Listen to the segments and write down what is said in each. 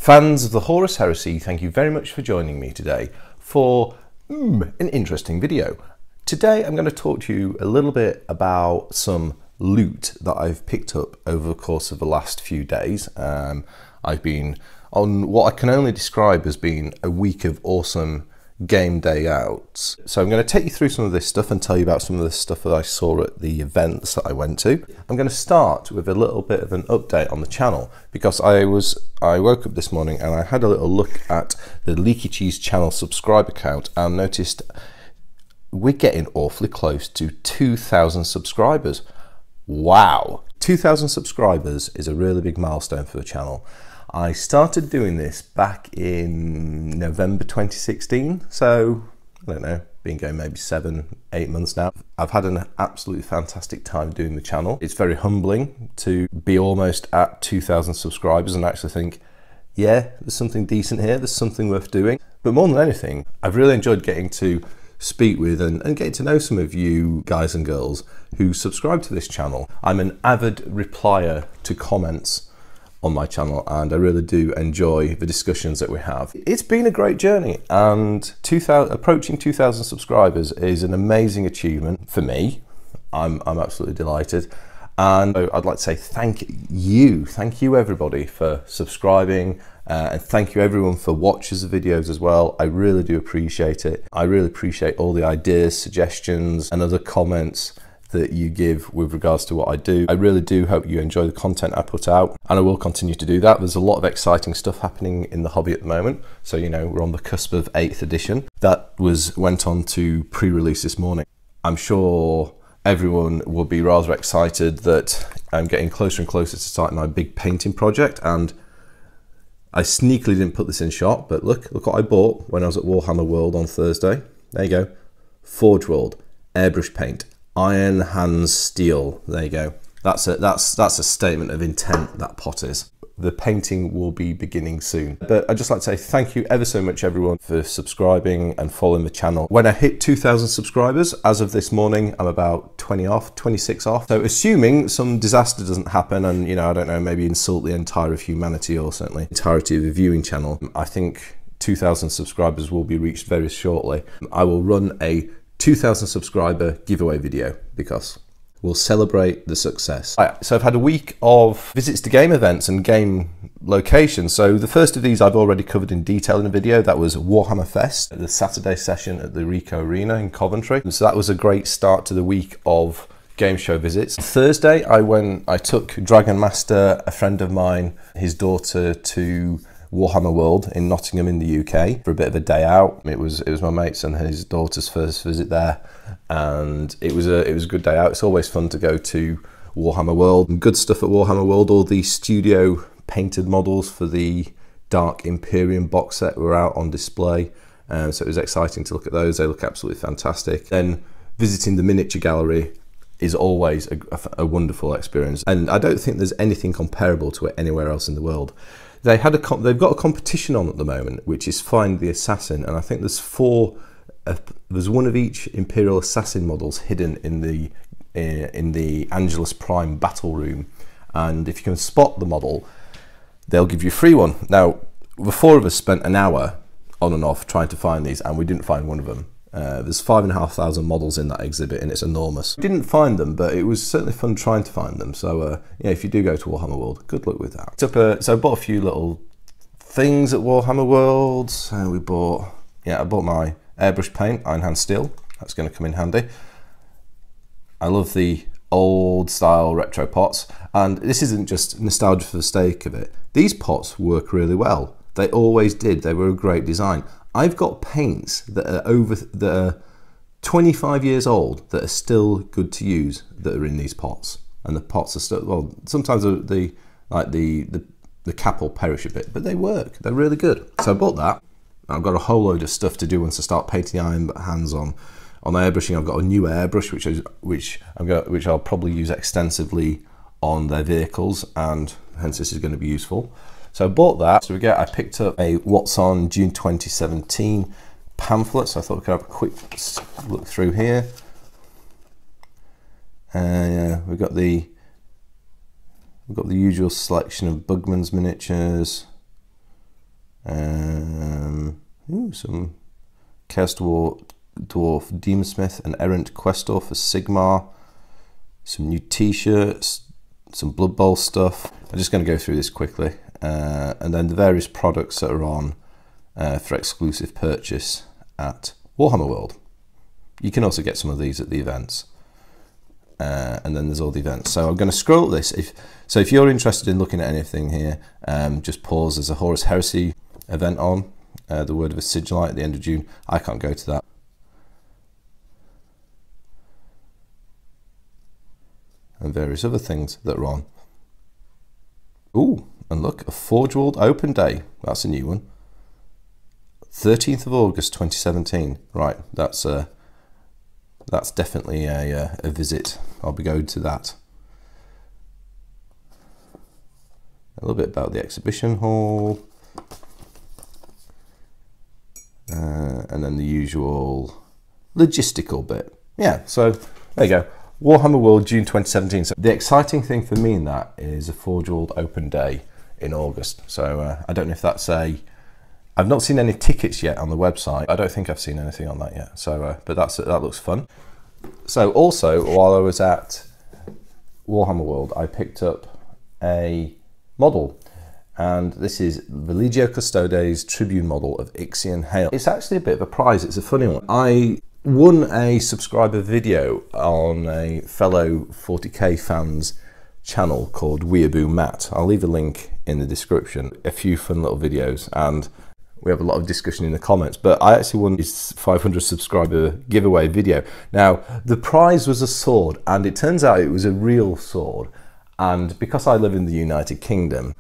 Fans of the Horus Heresy, thank you very much for joining me today for an interesting video. Today I'm going to talk to you a little bit about some loot that I've picked up over the course of the last few days. I've been on what I can only describe as being a week of awesome game day outs. So I'm going to take you through some of this stuff and tell you about some of the stuff that I saw at the events that I went to. I'm going to start with a little bit of an update on the channel because I woke up this morning and I had a little look at the Leakycheese channel subscriber count and noticed we're getting awfully close to 2,000 subscribers. Wow! 2,000 subscribers is a really big milestone for the channel. I started doing this back in November 2016, so I don't know, been going maybe 7-8 months now. I've had an absolutely fantastic time doing the channel. It's very humbling to be almost at 2,000 subscribers and actually think, yeah, there's something decent here, there's something worth doing. But more than anything, I've really enjoyed getting to speak with and getting to know some of you guys and girls who subscribe to this channel. I'm an avid replier to comments on my channel and I really do enjoy the discussions that we have. It's been a great journey and approaching 2,000 subscribers is an amazing achievement for me. I'm absolutely delighted, and I'd like to say thank you everybody for subscribing, and thank you everyone for watches the videos as well. I really do appreciate it. I really appreciate all the ideas, suggestions and other comments that you give with regards to what I do. I really do hope you enjoy the content I put out, and I will continue to do that. There's a lot of exciting stuff happening in the hobby at the moment. So, you know, we're on the cusp of 8th edition. That went on to pre-release this morning. I'm sure everyone will be rather excited that I'm getting closer and closer to starting my big painting project, and I sneakily didn't put this in shot, but look what I bought when I was at Warhammer World on Thursday. There you go. Forge World, airbrush paint. Iron Hands Steel. There you go. That's a statement of intent, that pot is. The painting will be beginning soon. But I'd just like to say thank you ever so much everyone for subscribing and following the channel. When I hit 2,000 subscribers, as of this morning, I'm about 26 off. So assuming some disaster doesn't happen and, you know, I don't know, maybe insult the entire of humanity or certainly the entirety of the viewing channel, I think 2,000 subscribers will be reached very shortly. I will run a 2,000 subscriber giveaway video because we'll celebrate the success. Right, so I've had a week of visits to game events and game locations. So the first of these I've already covered in detail in a video. That was Warhammer Fest, the Saturday session at the Rico Arena in Coventry. So that was a great start to the week of game show visits. Thursday I took Dragon Master, a friend of mine, his daughter, to Warhammer World in Nottingham in the UK for a bit of a day out. It was my mate's and his daughter's first visit there, and it was a good day out. It's always fun to go to Warhammer World. Good stuff at Warhammer World. All the studio painted models for the Dark Imperium box set were out on display, so it was exciting to look at those. They look absolutely fantastic. Then visiting the miniature gallery is always a wonderful experience, and I don't think there's anything comparable to it anywhere else in the world. They've got a competition on at the moment, which is Find the Assassin, and I think there's there's one of each Imperial Assassin models hidden in the Angelus Prime battle room, and if you can spot the model, they'll give you a free one. Now, the four of us spent an hour on and off trying to find these, and we didn't find one of them. There's 5,500 models in that exhibit and it's enormous. Didn't find them, but it was certainly fun trying to find them. So yeah, if you do go to Warhammer World, good luck with that. So I bought a few little things at Warhammer World. So I bought my airbrush paint, Iron Hand Steel. That's going to come in handy. I love the old style retro pots, and this isn't just nostalgia for the sake of it. These pots work really well. They always did. They were a great design. I've got paints that are 25 years old that are still good to use that are in these pots, and the pots are still, well, sometimes the cap will perish a bit, but they work. They're really good. So I bought that. I've got a whole load of stuff to do once I start painting the iron hands on airbrushing. I've got a new airbrush which I'll probably use extensively on their vehicles, and hence this is going to be useful. So I bought that. So I picked up a What's On June 2017 pamphlet. So I thought we could have a quick look through here. We've got the usual selection of Bugman's miniatures. Some Chaos Dwarf Demonsmith and Errant Questor for Sigmar. Some new t-shirts, some Blood Bowl stuff. I'm just going to go through this quickly. And then the various products that are on for exclusive purchase at Warhammer World. You can also get some of these at the events. And then there's all the events. So I'm going to scroll this. If you're interested in looking at anything here, just pause. There's a Horus Heresy event on, the Word of a Sigilite at the end of June. I can't go to that. And various other things that are on. Ooh, and look, a Forge World Open Day. That's a new one. 13th of August 2017. Right, that's definitely a visit. I'll be going to that. A little bit about the exhibition hall. And then the usual logistical bit. Yeah, so there you go. Warhammer World, June 2017. So the exciting thing for me in that is a Forge World Open Day in August. So I don't know if that's I've not seen any tickets yet on the website. I don't think I've seen anything on that yet. So, but that looks fun. So also, while I was at Warhammer World, I picked up a model. And this is the Legio Custodes Tribune model of Ixion Hail. It's actually a bit of a prize. It's a funny one. I won a subscriber video on a fellow 40k fans channel called WeeabooMatt. I'll leave a link in the description. A few fun little videos, and we have a lot of discussion in the comments, but I actually won his 500 subscriber giveaway video. Now, the prize was a sword, and it turns out it was a real sword. And because I live in the United Kingdom,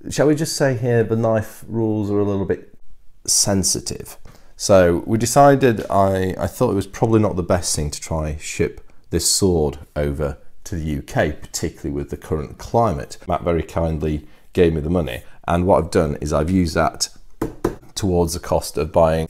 shall we just say here, the knife rules are a little bit sensitive. So we decided, I thought it was probably not the best thing to try ship this sword over to the UK, particularly with the current climate. Matt very kindly gave me the money, and what I've done is I've used that towards the cost of buying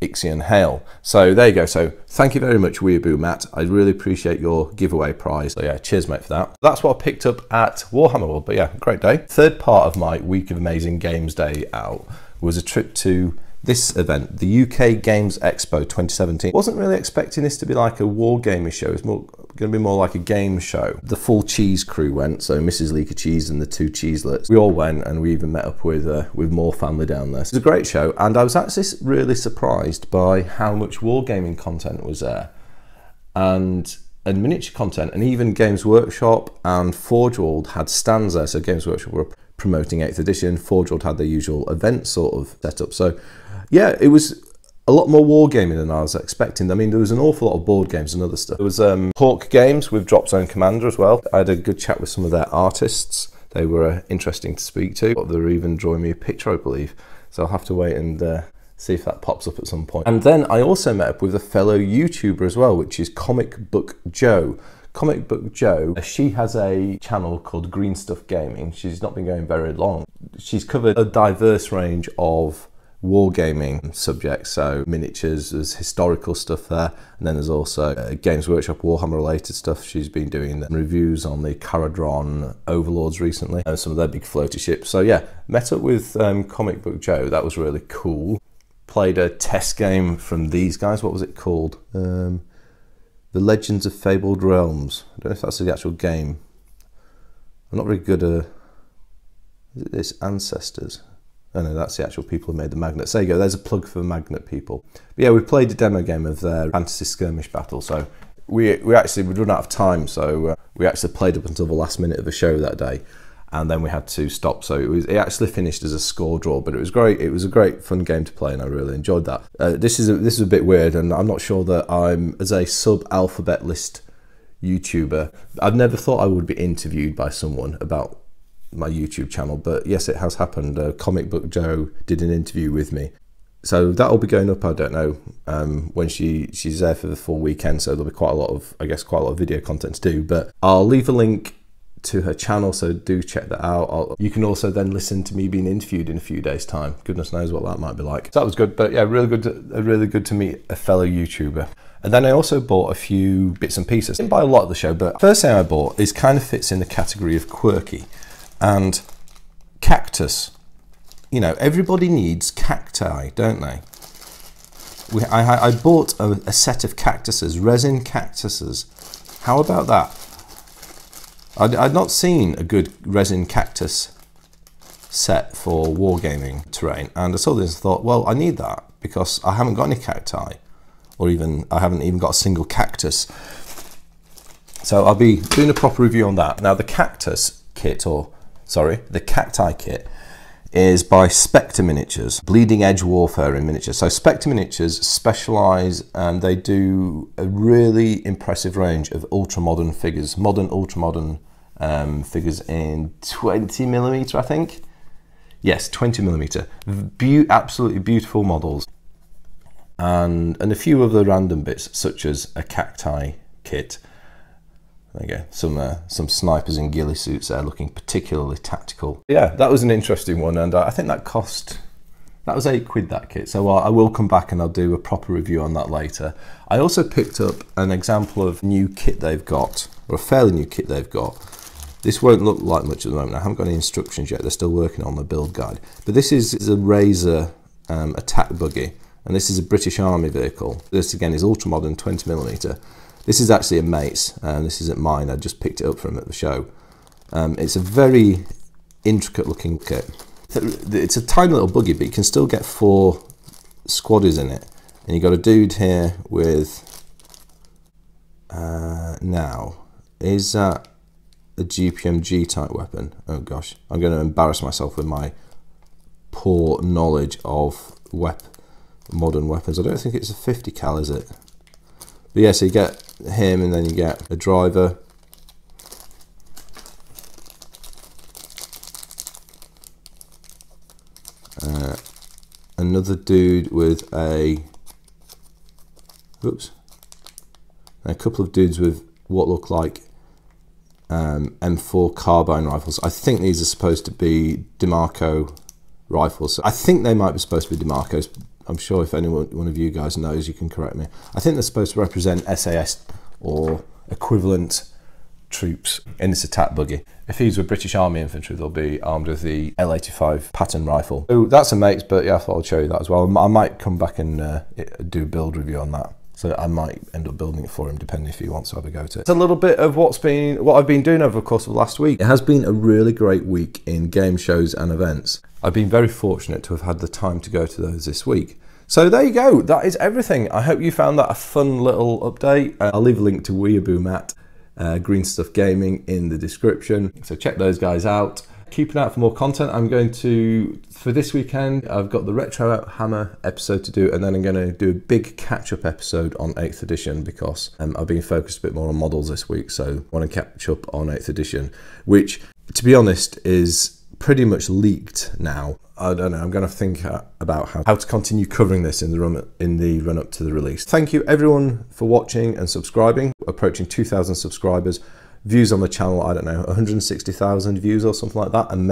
Ixion Hail. So there you go. So thank you very much, WeeabooMatt. I really appreciate your giveaway prize. So yeah, cheers mate for that. That's what I picked up at Warhammer World, but yeah, great day. Third part of my Week of Amazing Games Day out was a trip to this event, the UK Games Expo 2017. Wasn't really expecting this to be like a wargaming show. It's going to be more like a game show. The full cheese crew went, so Mrs. Leakycheese and the two cheeselets. We all went, and we even met up with more family down there. So it was a great show, and I was actually really surprised by how much wargaming content was there, and miniature content, and even Games Workshop and Forge World had stands there. So Games Workshop were promoting 8th edition, Forge World had their usual event sort of setup. So yeah, it was a lot more wargaming than I was expecting. I mean, there was an awful lot of board games and other stuff. There was Hawk Games with Drop Zone Commander as well. I had a good chat with some of their artists. They were interesting to speak to. They were even drawing me a picture, I believe. So I'll have to wait and see if that pops up at some point. And then I also met up with a fellow YouTuber as well, which is Comic Book Joe. Comic Book Joe, she has a channel called Green Stuff Gaming. She's not been going very long. She's covered a diverse range of wargaming subjects, so miniatures, there's historical stuff there, and then there's also Games Workshop Warhammer related stuff. She's been doing reviews on the Caradron Overlords recently, and some of their big floaty ships. So yeah, met up with Comic Book Joe. That was really cool. Played a test game from these guys. What was it called? The Legends of Fabled Realms. I don't know if that's the actual game. I'm not very good at... Is it this? Ancestors? Oh no, that's the actual people who made the magnets. There you go, there's a plug for the magnet people. But yeah, we played a demo game of their Fantasy Skirmish Battle, so we'd run out of time, so we actually played up until the last minute of the show that day, and then we had to stop, so it actually finished as a score draw, but it was great. It was a great fun game to play, and I really enjoyed that. This is a bit weird, and I'm not sure that I'm, as a sub-alphabet list YouTuber, I've never thought I would be interviewed by someone about my YouTube channel, but yes, it has happened. Comic Book Joe did an interview with me, so that'll be going up, I don't know when she's there for the full weekend, so there'll be quite a lot of, I guess, quite a lot of video content to do, but I'll leave a link to her channel, so do check that out. You can also then listen to me being interviewed in a few days time. Goodness knows what that might be like. So that was good, but yeah, really good to meet a fellow YouTuber. And then I also bought a few bits and pieces. I didn't buy a lot of the show, but first thing I bought is kind of fits in the category of quirky. And Cactus you know, everybody needs cacti, don't they? I bought a set of cactuses, resin cactuses. How about that? I'd not seen a good resin cactus set for wargaming terrain, and I saw this and thought, well, I need that because I haven't got any cacti, or I haven't even got a single cactus. So I'll be doing a proper review on that. Now the cactus kit, the cacti kit, is by Spectre Miniatures, Bleeding Edge Warfare in Miniatures. So Spectre Miniatures specialise and they do a really impressive range of ultra-modern figures, ultra-modern figures in 20mm, I think. Yes, 20mm. Absolutely beautiful models. And a few other random bits, such as a cacti kit. There you go, some snipers in ghillie suits there looking particularly tactical. Yeah, that was an interesting one, and I think that was £8 that kit, so I will come back and I'll do a proper review on that later. I also picked up an example of new kit they've got, or a fairly new kit they've got. This won't look like much at the moment, I haven't got any instructions yet, they're still working on the build guide. But this is a Razor attack buggy, and this is a British Army vehicle. This again is ultra-modern 20mm. This is actually a mate's, and this isn't mine, I just picked it up from him at the show. It's a very intricate looking kit. It's a tiny little buggy, but you can still get 4 squaddies in it. And you've got a dude here with, now, is that a GPMG type weapon? Oh gosh, I'm going to embarrass myself with my poor knowledge of modern weapons. I don't think it's a 50 cal, is it? But yeah, so you get him, and then you get a driver. Another dude with a couple of dudes with what look like M4 carbine rifles. I think these are supposed to be DeMarco rifles. I think they might be supposed to be DeMarcos. I'm sure if one of you guys knows, you can correct me. I think they're supposed to represent SAS or equivalent troops in this attack buggy. If these were British Army infantry, they'll be armed with the L85 pattern rifle. So that's a mate's, but yeah, I thought I'd show you that as well. I might come back and do a build review on that. So I might end up building it for him, depending if he wants to have a go at it. It's a little bit of what I've been doing over the course of the last week. It has been a really great week in game shows and events. I've been very fortunate to have had the time to go to those this week. So there you go, that is everything. I hope you found that a fun little update. I'll leave a link to WeeabooMatt, Green Stuff Gaming, in the description. So check those guys out. Keep an eye out for more content. I'm going to, for this weekend, I've got the Retro Hammer episode to do, and then I'm going to do a big catch-up episode on 8th edition because I've been focused a bit more on models this week, so I want to catch up on 8th edition, which, to be honest, is pretty much leaked now. I don't know, I'm going to think about how to continue covering this in the run up to the release. Thank you everyone for watching and subscribing. Approaching 2,000 subscribers. Views on the channel, I don't know, 160,000 views or something like that. And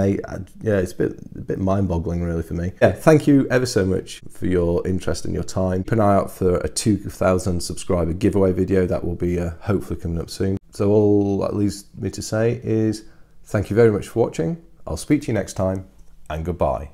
yeah, it's a bit mind-boggling really for me. Yeah, thank you ever so much for your interest and your time. Keep an eye out for a 2,000 subscriber giveaway video that will be hopefully coming up soon. So all that leaves me to say is thank you very much for watching. I'll speak to you next time, and goodbye.